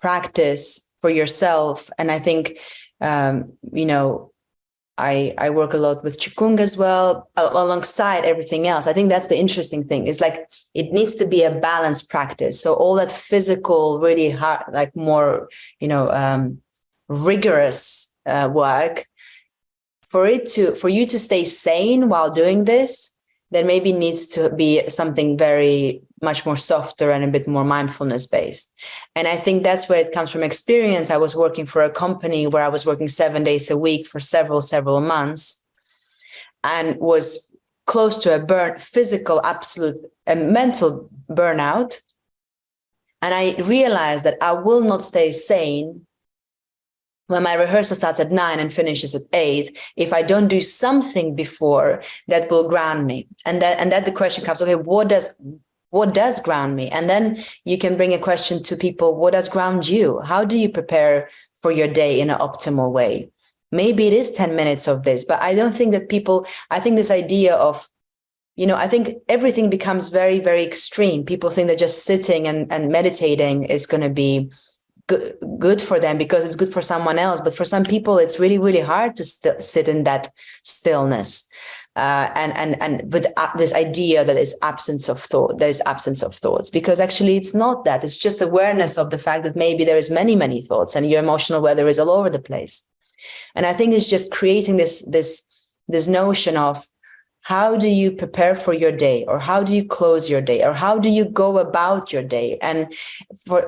practice for yourself. And I think, I work a lot with Qigong as well, alongside everything else. I think that's the interesting thing. It's like, it needs to be a balanced practice. So all that physical, really hard, like more, rigorous work, for you to stay sane while doing this, there maybe needs to be something very much more softer and a bit more mindfulness based. And I think that's where it comes from experience. I was working for a company where I was working 7 days a week for several months, and was close to a physical, absolute and mental burnout. And I realized that I will not stay sane when my rehearsal starts at 9 and finishes at 8, if I don't do something before that will ground me. And that the question comes, okay, what does ground me? And then you can bring a question to people, what does ground you? How do you prepare for your day in an optimal way? Maybe it is 10 minutes of this, but I don't think that I think this idea of, I think everything becomes very, very extreme. People think that just sitting and meditating is going to be good for them because it's good for someone else. But for some people, it's really, really hard to sit in that stillness. And with this idea that is absence of thought, there is absence of thoughts, because actually it's not that. It's just awareness of the fact that maybe there is many, many thoughts and your emotional weather is all over the place. And I think it's just creating this notion of, how do you prepare for your day, or how do you close your day, or how do you go about your day? And for,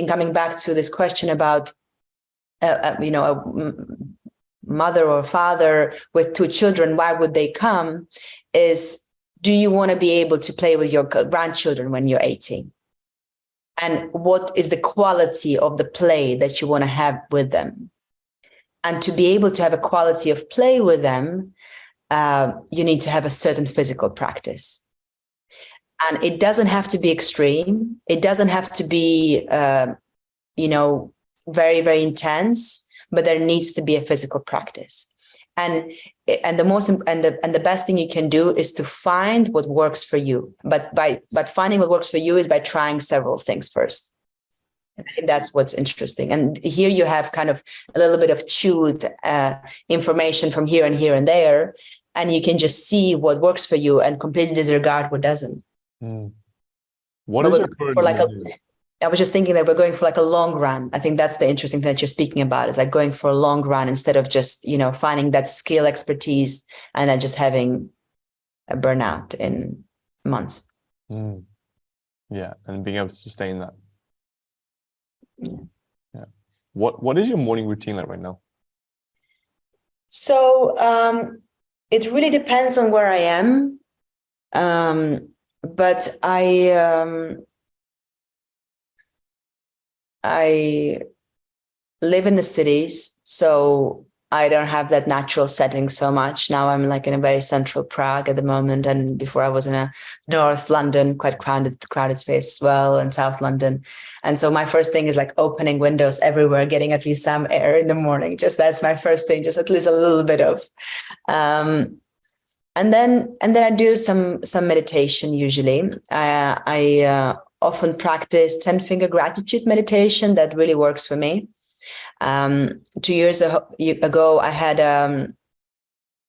coming back to this question about, a mother or father with 2 children, why would they come? Is, do you want to be able to play with your grandchildren when you're 18? And what is the quality of the play that you want to have with them? And to be able to have a quality of play with them, you need to have a certain physical practice. And it doesn't have to be extreme. It doesn't have to be, very, very intense, but there needs to be a physical practice. And the best thing you can do is to find what works for you. But finding what works for you is by trying several things first. I think that's what's interesting. And here you have kind of a little bit of chewed information from here and there. And you can just see what works for you and completely disregard what doesn't. What is your current I was just thinking that we're going for like a long run. I think that's the interesting thing that you're speaking about, is like going for a long run instead of just, finding that skill expertise and then just having a burnout in months. Yeah, and being able to sustain that. Yeah. What is your morning routine like right now? So it really depends on where I am. But I live in the cities, so I don't have that natural setting so much. Now I'm like in a very central Prague at the moment. And before I was in a North London, quite crowded space as well, and South London. And so my first thing is like opening windows everywhere, getting at least some air in the morning. Just that's my first thing, just at least a little bit of. And then I do some meditation. Usually, I often practice 10-finger gratitude meditation. That really works for me. 2 years ago, I had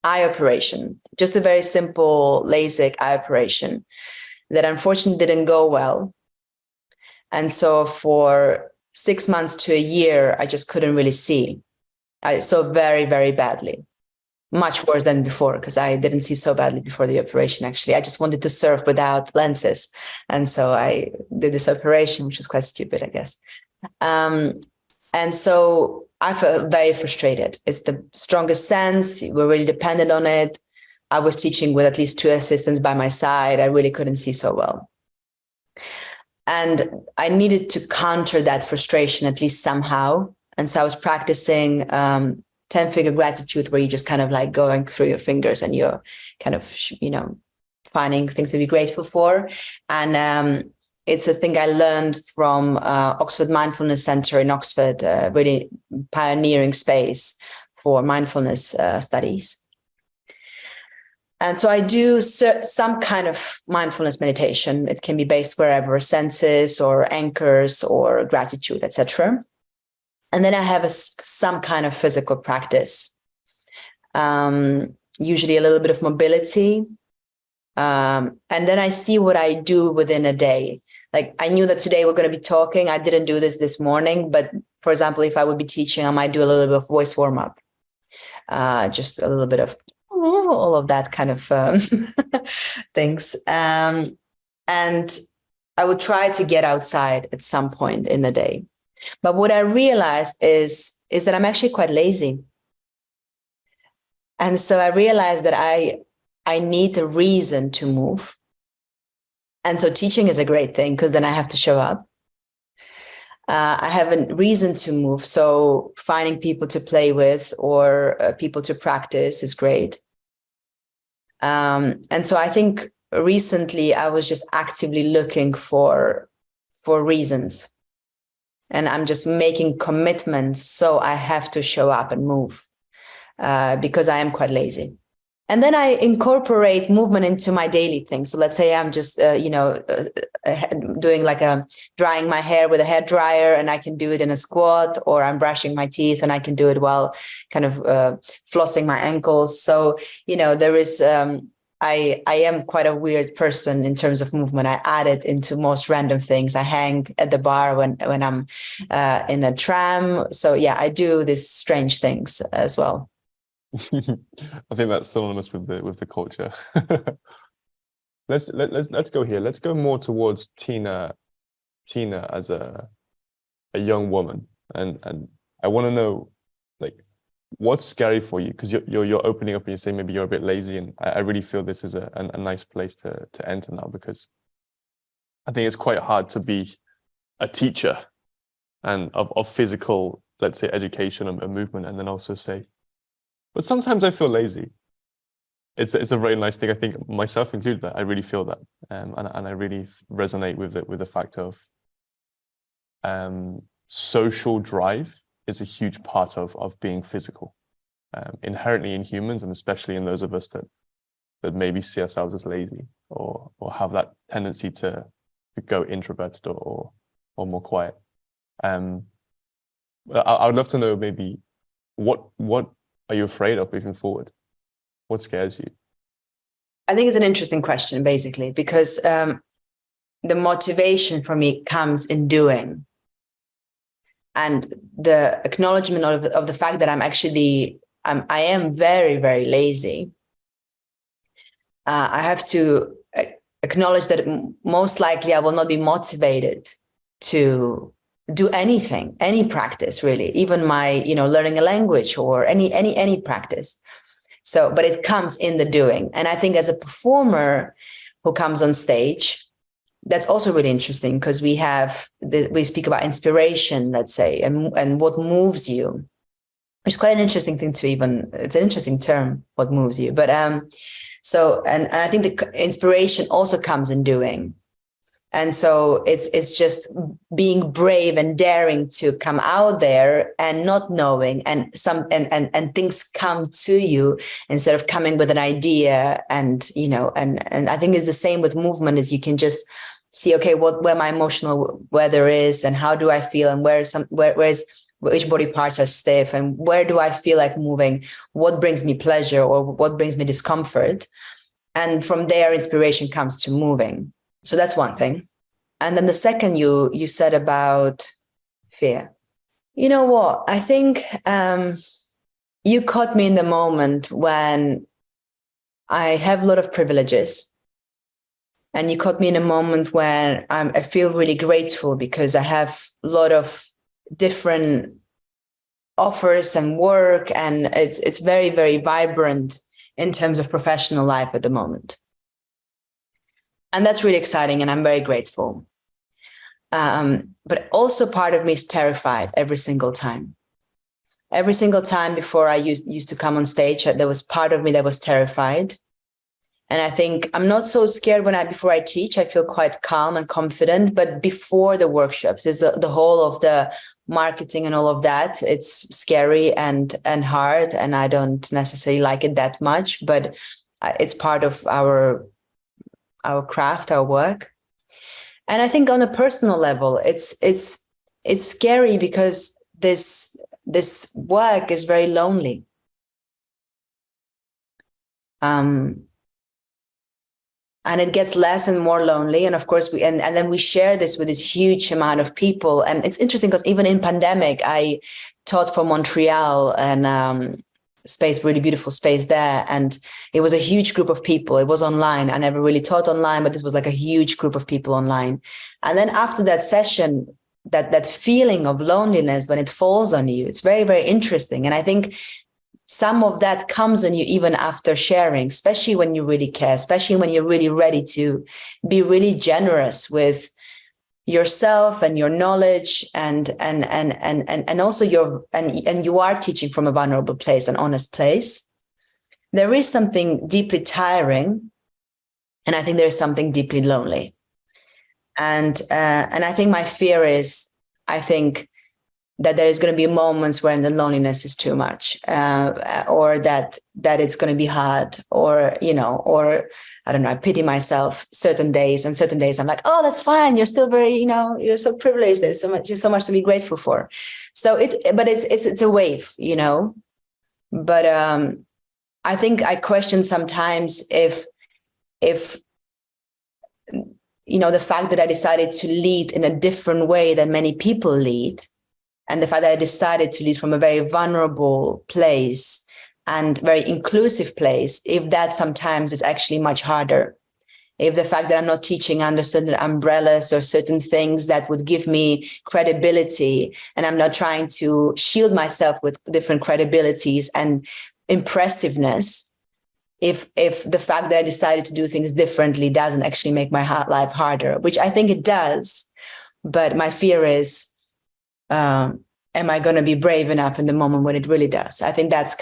eye operation, just a very simple LASIK eye operation that unfortunately didn't go well. And so for 6 months to a year, I just couldn't really see. I saw very, very badly. Much worse than before, because I didn't see so badly before the operation, actually. I just wanted to surf without lenses. And so I did this operation, which was quite stupid, I guess. And so I felt very frustrated. It's the strongest sense. We're really dependent on it. I was teaching with at least 2 assistants by my side. I really couldn't see so well. And I needed to counter that frustration, at least somehow. And so I was practicing 10-finger gratitude, where you just kind of like going through your fingers and you're kind of, finding things to be grateful for. And it's a thing I learned from Oxford Mindfulness Center in Oxford, really pioneering space for mindfulness studies. And so I do some kind of mindfulness meditation. It can be based wherever, senses or anchors or gratitude, etc. And then I have some kind of physical practice, usually a little bit of mobility. And then I see what I do within a day. Like, I knew that today we're going to be talking. I didn't do this morning, but for example, if I would be teaching, I might do a little bit of voice warm-up, just a little bit of all of that kind of things. And I would try to get outside at some point in the day. But what I realized is that I'm actually quite lazy. And so I realized that I need a reason to move. And so teaching is a great thing, because then I have to show up. I have a reason to move. So finding people to play with or people to practice is great. And so I think recently I was just actively looking for reasons. And I'm just making commitments, so I have to show up and move because I am quite lazy. And then I incorporate movement into my daily things. So let's say I'm just, doing like drying my hair with a hair dryer, and I can do it in a squat, or I'm brushing my teeth and I can do it while kind of flossing my ankles. So, there is, I am quite a weird person in terms of movement. I add it into most random things. I hang at the bar when I'm in a tram. So yeah, I do these strange things as well. I think that's synonymous with the culture. Let's go here. Let's go more towards Tina as a young woman, and I want to know, like, what's scary for you, because you're opening up and you say maybe you're a bit lazy, and I really feel this is a nice place to enter now, because I think it's quite hard to be a teacher and of physical, let's say, education and movement, and then also say, but sometimes I feel lazy. It's a very nice thing. I think myself included, that I really feel that, and I really resonate with the fact of social drive is a huge part of being physical, inherently in humans, and especially in those of us that maybe see ourselves as lazy or have that tendency to go introverted or more quiet. I would love to know, maybe, what are you afraid of moving forward? What scares you? I think it's an interesting question, basically, because the motivation for me comes in doing. And the acknowledgement of the fact that I am very, very lazy. I have to acknowledge that most likely I will not be motivated to do anything, any practice, really, even my, learning a language or any practice. So, but it comes in the doing. And I think as a performer who comes on stage, that's also really interesting, because we speak about inspiration, let's say, and what moves you. It's quite an interesting thing it's an interesting term, what moves you. But so I think the inspiration also comes in doing. And so it's just being brave and daring to come out there and not knowing, and things come to you instead of coming with an idea. And and I think it's the same with movement, is you can just see, okay, where my emotional weather is, and how do I feel, and which body parts are stiff, and where do I feel like moving, what brings me pleasure or what brings me discomfort. And from there, inspiration comes to moving. So that's one thing. And then the second, you said about fear. You know what? I think you caught me in the moment when I have a lot of privileges. And you caught me in a moment when I feel really grateful because I have a lot of different offers and work. And it's very, very vibrant in terms of professional life at the moment. And that's really exciting, and I'm very grateful. But also part of me is terrified every single time. Every single time before I used to come on stage, there was part of me that was terrified. And I think I'm not so scared before I teach. I feel quite calm and confident. But before the workshops, is the whole of the marketing and all of that. It's scary and hard, and I don't necessarily like it that much. But it's part of our craft, our work. And I think on a personal level, it's scary because this work is very lonely. And it gets less and more lonely. And of course, and then we share this with this huge amount of people. And it's interesting because even in pandemic, I taught for Montreal, and really beautiful space there. And it was a huge group of people. It was online. I never really taught online, but this was like a huge group of people online. And then after that session, that feeling of loneliness, when it falls on you, it's very, very interesting. And I think some of that comes on you even after sharing, especially when you really care, especially when you're really ready to be really generous with yourself and your knowledge, and also you are teaching from a vulnerable place, an honest place. There is something deeply tiring, and I think there's something deeply lonely. And I think my fear is, I think that there is going to be moments when the loneliness is too much, or that it's going to be hard, or I don't know, I pity myself certain days, and certain days I'm like, oh, that's fine. You're still very, you're so privileged. There's so much to be grateful for. So it's a wave, but I think I question sometimes if the fact that I decided to lead in a different way than many people lead, and the fact that I decided to lead from a very vulnerable place and very inclusive place, if that sometimes is actually much harder. If the fact that I'm not teaching under certain umbrellas or certain things that would give me credibility, and I'm not trying to shield myself with different credibilities and impressiveness, if the fact that I decided to do things differently doesn't actually make my life harder, which I think it does. But my fear is, am I going to be brave enough in the moment when it really does? I think that's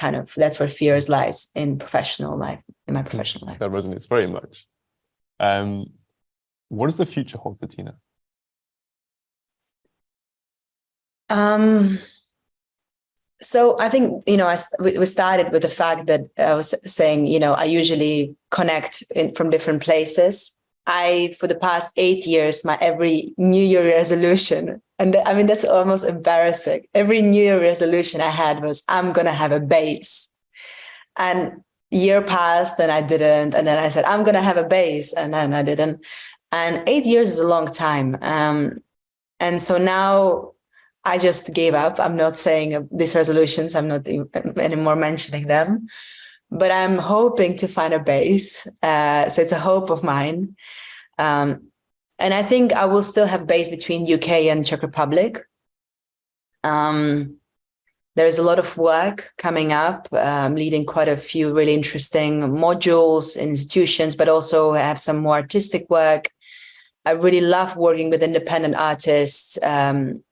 where fears lies in professional life, in my professional life. That resonates very much. What does the future hold for Tina? So I think, we started with the fact that I was saying, I usually connect from different places. For the past 8 years, my every New Year resolution, and I mean, that's almost embarrassing. Every New Year resolution I had was, I'm going to have a base. And year passed and I didn't. And then I said, I'm going to have a base. And then I didn't. And 8 years is a long time. And so now I just gave up. I'm not saying these resolutions. I'm not anymore mentioning them. But I'm hoping to find a base. So it's a hope of mine. And I think I will still have base between UK and Czech Republic. There is a lot of work coming up. I'm leading quite a few really interesting modules in institutions, but also have some more artistic work. I really love working with independent artists. And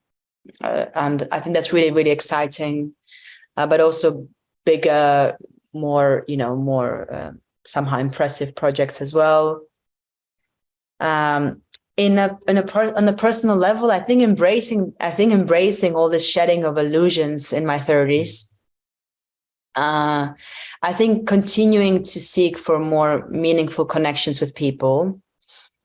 I think that's really, really exciting, but also bigger, more somehow impressive projects as well. on a personal level, I think embracing all the shedding of illusions in my 30s. I think continuing to seek for more meaningful connections with people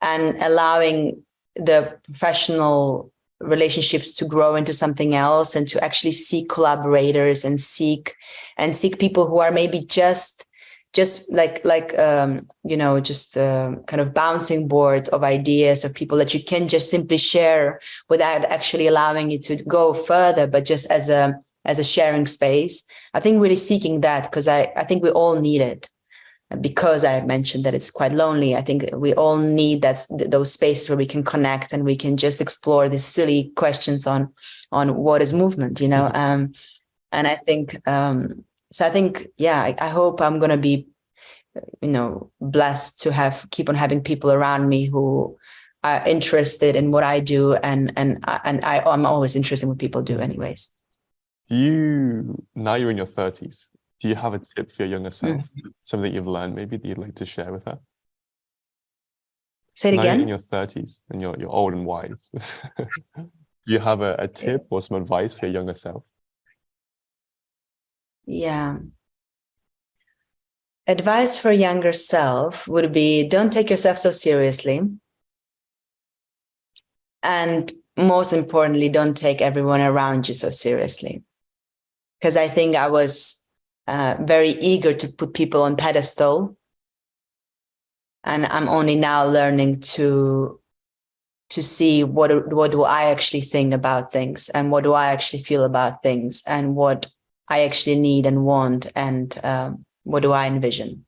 and allowing the professional relationships to grow into something else, and to actually seek collaborators and seek people who are maybe just kind of bouncing board of ideas, of people that you can just simply share without actually allowing you to go further, but just as a sharing space. I think really seeking that, because I think we all need it. Because I mentioned that it's quite lonely, I think we all need those spaces where we can connect and we can just explore these silly questions on what is movement, And I think so. I think, I hope I'm going to be, blessed to keep on having people around me who are interested in what I do, and I'm always interested in what people do, anyways. Now you're in your 30s, do you have a tip for your younger self? Something that you've learned maybe that you'd like to share with her? Say it again. Now you're in your 30s and you're old and wise. Do you have a tip or some advice for your younger self? Yeah. Advice for younger self would be, don't take yourself so seriously. And most importantly, don't take everyone around you so seriously. Because I think I was very eager to put people on pedestal. And I'm only now learning to see what do I actually think about things, and what do I actually feel about things, and what I actually need and want, and what do I envision.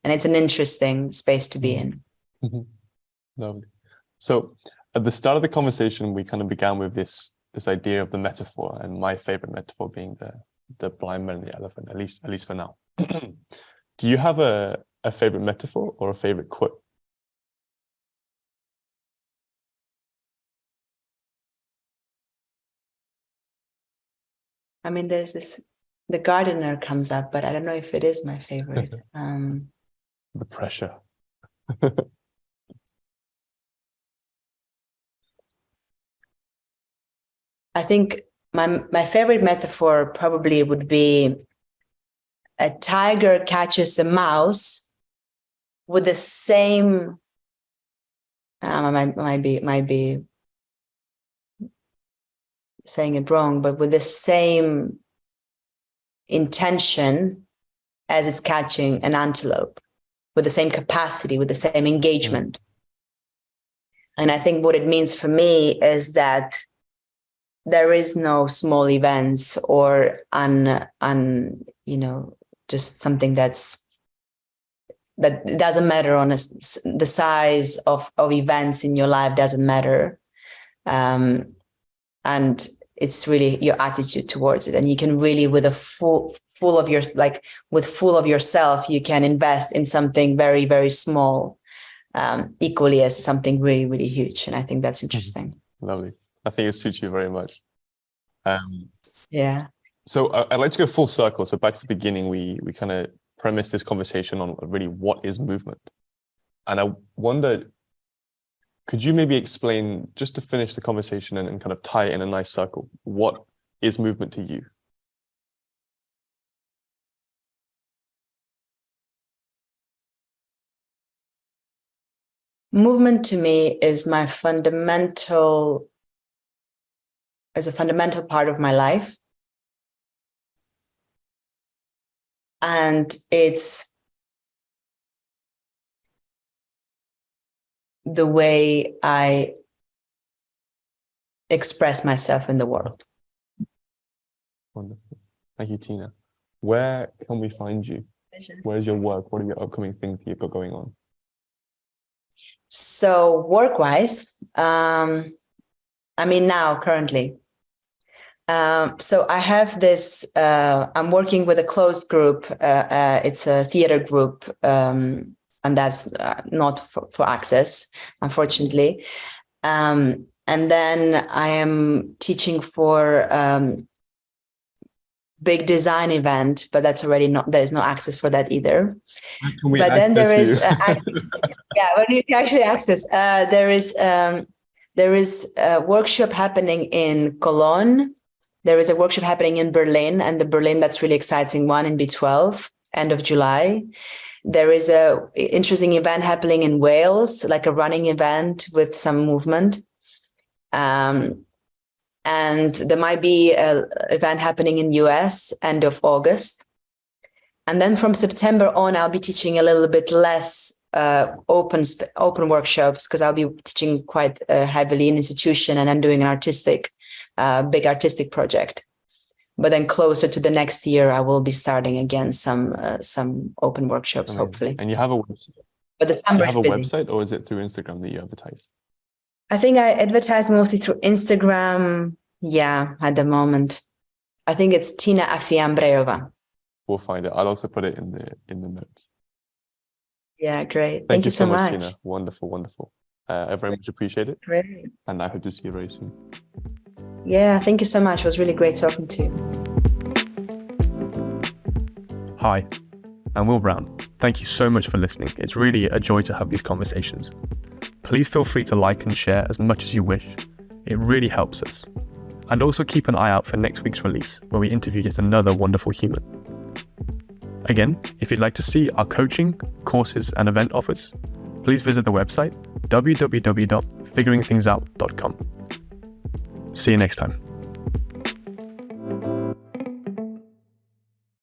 And it's an interesting space to be in. Mm-hmm. Lovely. So at the start of the conversation, we kind of began with this idea of the metaphor, and my favorite metaphor being the blind man and the elephant, at least for now. Do you have a favorite metaphor or a favorite quote? I mean, there's the gardener comes up, but I don't know if it is my favorite. The pressure. I think my favorite metaphor probably would be, a tiger catches a mouse with the same, might be saying it wrong, but with the same intention as it's catching an antelope, with the same capacity, with the same engagement. And I think what it means for me is that there is no small events or just something that doesn't matter on the size of events in your life doesn't matter. And it's really your attitude towards it. And you can really, with a full of yourself, you can invest in something very, very small, equally as something really, really huge. And I think that's interesting. Lovely. I think it suits you very much. Yeah. So I'd like to go full circle. So back to the beginning, we kind of premised this conversation on really what is movement. And I wonder, could you maybe explain, just to finish the conversation and kind of tie it in a nice circle, what is movement to you? Movement to me is a fundamental part of my life. And it's the way I express myself in the world. Wonderful. Thank you, Tina. Where can we find you? Where's your work? What are your upcoming things that you've got going on? So work-wise, now currently. So I have this, I'm working with a closed group. It's a theater group, and that's not for access, unfortunately. And then I am teaching for big design event, but that's already not, there's no access for that either. But then there is, when you can actually access, there is a workshop happening in Cologne. There is a workshop happening in Berlin, and the Berlin, that's really exciting one, in B12, end of July. There is a interesting event happening in Wales, like a running event with some movement. And there might be an event happening in US end of August. And then from September on, I'll be teaching a little bit less open workshops, because I'll be teaching quite heavily in institution, and I'm doing an big artistic project. But then closer to the next year, I will be starting again some open workshops, hopefully. And you have a website? But the summer is busy. Website, or is it through Instagram that you advertise? I think I advertise mostly through Instagram. Yeah, at the moment. I think it's Tina Afiyan Breiova. We'll find it. I'll also put it in the notes. Yeah, great. Thank you so much, Tina. Wonderful. I very much appreciate it. Great. And I hope to see you very soon. Yeah, thank you so much. It was really great talking to you. Hi, I'm Will Brown. Thank you so much for listening. It's really a joy to have these conversations. Please feel free to like and share as much as you wish. It really helps us. And also keep an eye out for next week's release, where we interview yet another wonderful human. Again, if you'd like to see our coaching, courses, and event offers, please visit the website www.figuringthingsout.com. See you next time.